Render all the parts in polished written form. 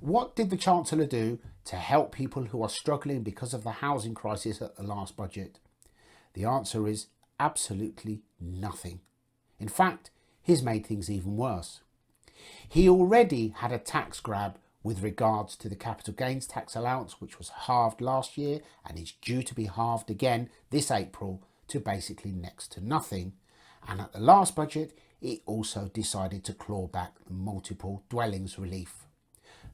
What did the Chancellor do to help people who are struggling because of the housing crisis at the last budget? The answer is absolutely nothing. In fact, he's made things even worse. He already had a tax grab with regards to the capital gains tax allowance, which was halved last year and is due to be halved again this April to basically next to nothing. And at the last budget, it also decided to claw back the multiple dwellings relief.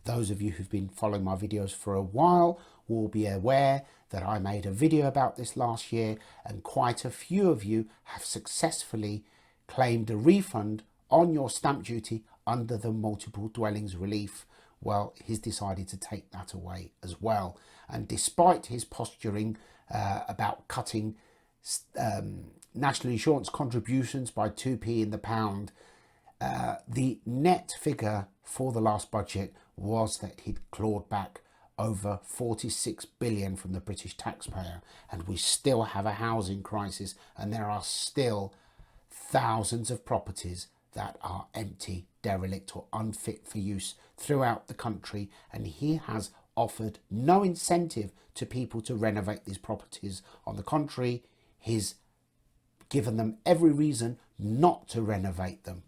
Those of you who've been following my videos for a while will be aware that I made a video about this last year, and quite a few of you have successfully claimed a refund on your stamp duty under the multiple dwellings relief. Well, he's decided to take that away as well. And despite his posturing about cutting national insurance contributions by 2p in the pound, the net figure for the last budget was that he'd clawed back over 46 billion from the British taxpayer, and we still have a housing crisis, and there are still thousands of properties that are empty, derelict or unfit for use throughout the country, and he has offered no incentive to people to renovate these properties. On the contrary, he's given them every reason not to renovate them.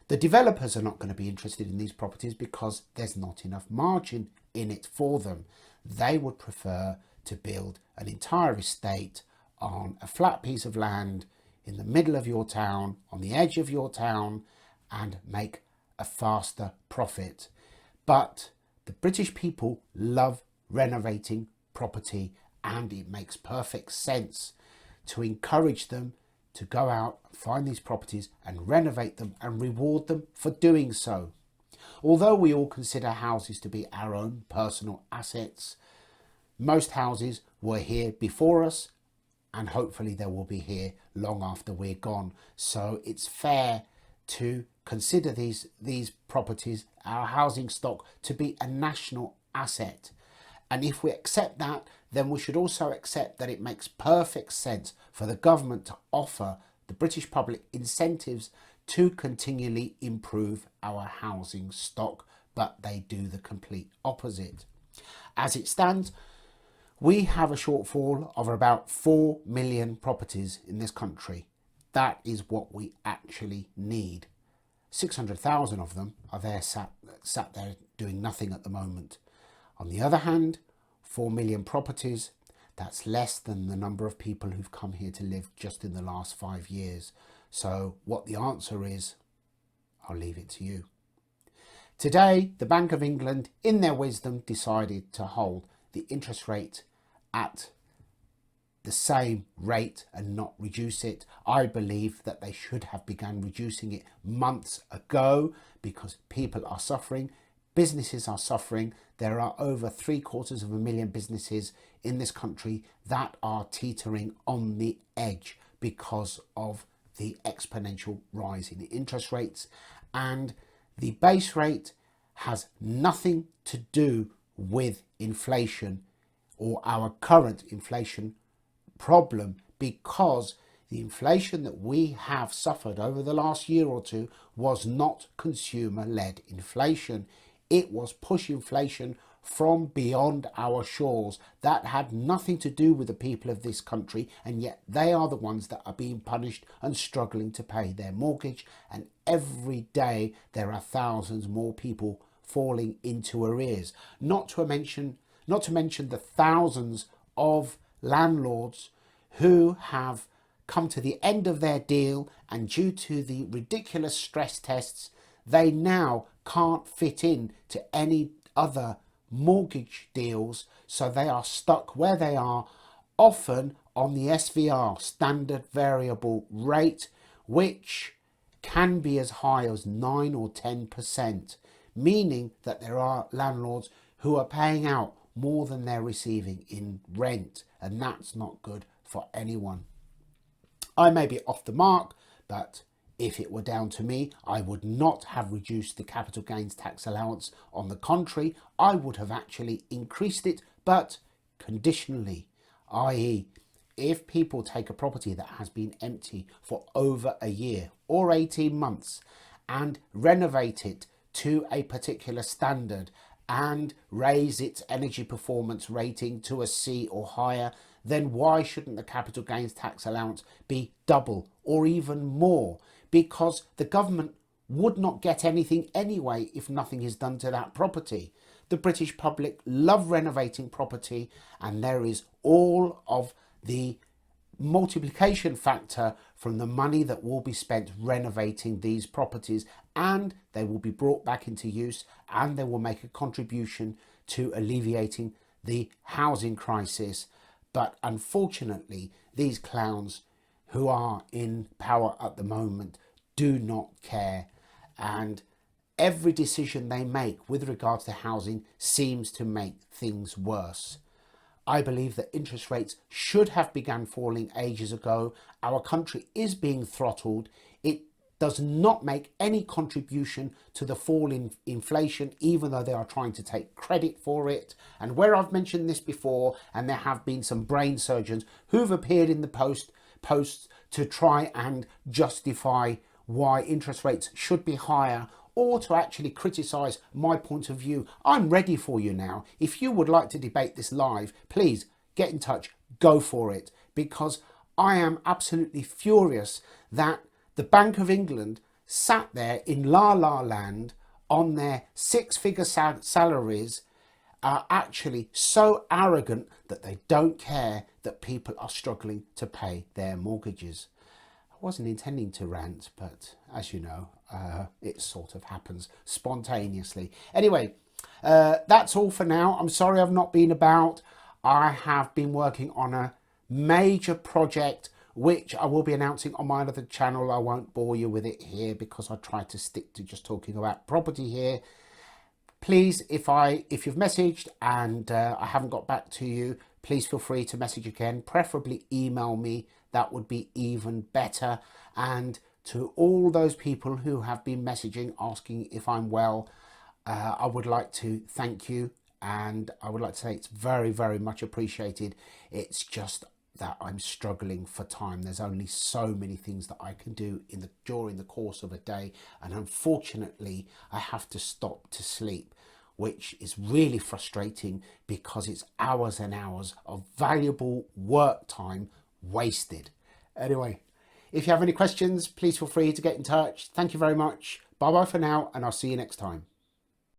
The developers are not going to be interested in these properties because there's not enough margin in it for them. They would prefer to build an entire estate on a flat piece of land in the middle of your town, on the edge of your town, and make a faster profit. But the British people love renovating property, and it makes perfect sense to encourage them to go out, find these properties and renovate them and reward them for doing so. Although we all consider houses to be our own personal assets, most houses were here before us, and hopefully they will be here long after we're gone. So it's fair to consider these properties, our housing stock, to be a national asset. And if we accept that, then we should also accept that it makes perfect sense for the government to offer the British public incentives to continually improve our housing stock, but they do the complete opposite. As it stands, we have a shortfall of about 4 million properties in this country. That is what we actually need. 600,000 of them are there sat there doing nothing at the moment. On the other hand, 4 million properties, that's less than the number of people who've come here to live just in the last 5 years. So what the answer is, I'll leave it to you. Today, the Bank of England, in their wisdom, decided to hold the interest rate at the same rate and not reduce it. I believe that they should have begun reducing it months ago because people are suffering. Businesses are suffering. There are over 750,000 businesses in this country that are teetering on the edge because of the exponential rise in interest rates. And the base rate has nothing to do with inflation or our current inflation problem, because the inflation that we have suffered over the last year or two was not consumer-led inflation. It was push inflation from beyond our shores that had nothing to do with the people of this country, and yet they are the ones that are being punished and struggling to pay their mortgage. And every day there are thousands more people falling into arrears. Not to mention the thousands of landlords who have come to the end of their deal, and due to the ridiculous stress tests, they now can't fit in to any other mortgage deals, so they are stuck where they are, often on the SVR, standard variable rate, which can be as high as 9 or 10%, meaning that there are landlords who are paying out more than they're receiving in rent, and that's not good for anyone. I may be off the mark, but if it were down to me, I would not have reduced the capital gains tax allowance. On the contrary, I would have actually increased it, but conditionally, i.e., if people take a property that has been empty for over a year or 18 months and renovate it to a particular standard and raise its energy performance rating to a C or higher, then why shouldn't the capital gains tax allowance be double or even more? Because the government would not get anything anyway if nothing is done to that property. The British public love renovating property, and there is all of the multiplication factor from the money that will be spent renovating these properties, and they will be brought back into use, and they will make a contribution to alleviating the housing crisis. But unfortunately, these clowns who are in power at the moment do not care, and every decision they make with regards to housing seems to make things worse. I believe that interest rates should have begun falling ages ago. Our country is being throttled. It does not make any contribution to the fall in inflation, even though they are trying to take credit for it. And where I've mentioned this before, and there have been some brain surgeons who've appeared in the posts to try and justify why interest rates should be higher, or to actually criticise my point of view. I'm ready for you now. If you would like to debate this live, please get in touch, go for it, because I am absolutely furious that the Bank of England sat there in La La Land on their six-figure salaries, are actually so arrogant that they don't care that people are struggling to pay their mortgages. I wasn't intending to rant, but as you know, it sort of happens spontaneously. Anyway, that's all for now. I'm sorry I've not been about. I have been working on a major project which I will be announcing on my other channel. I won't bore you with it here because I try to stick to just talking about property here. Please, if you've messaged and I haven't got back to you, please feel free to message again, preferably email me. That would be even better. And to all those people who have been messaging asking if I'm well, I would like to thank you, and I would like to say it's very, very much appreciated. It's just that I'm struggling for time. There's only so many things that I can do during the course of a day, and unfortunately I have to stop to sleep, which is really frustrating because it's hours and hours of valuable work time wasted. Anyway, if you have any questions, please feel free to get in touch. Thank you very much. Bye bye for now, and I'll see you next time.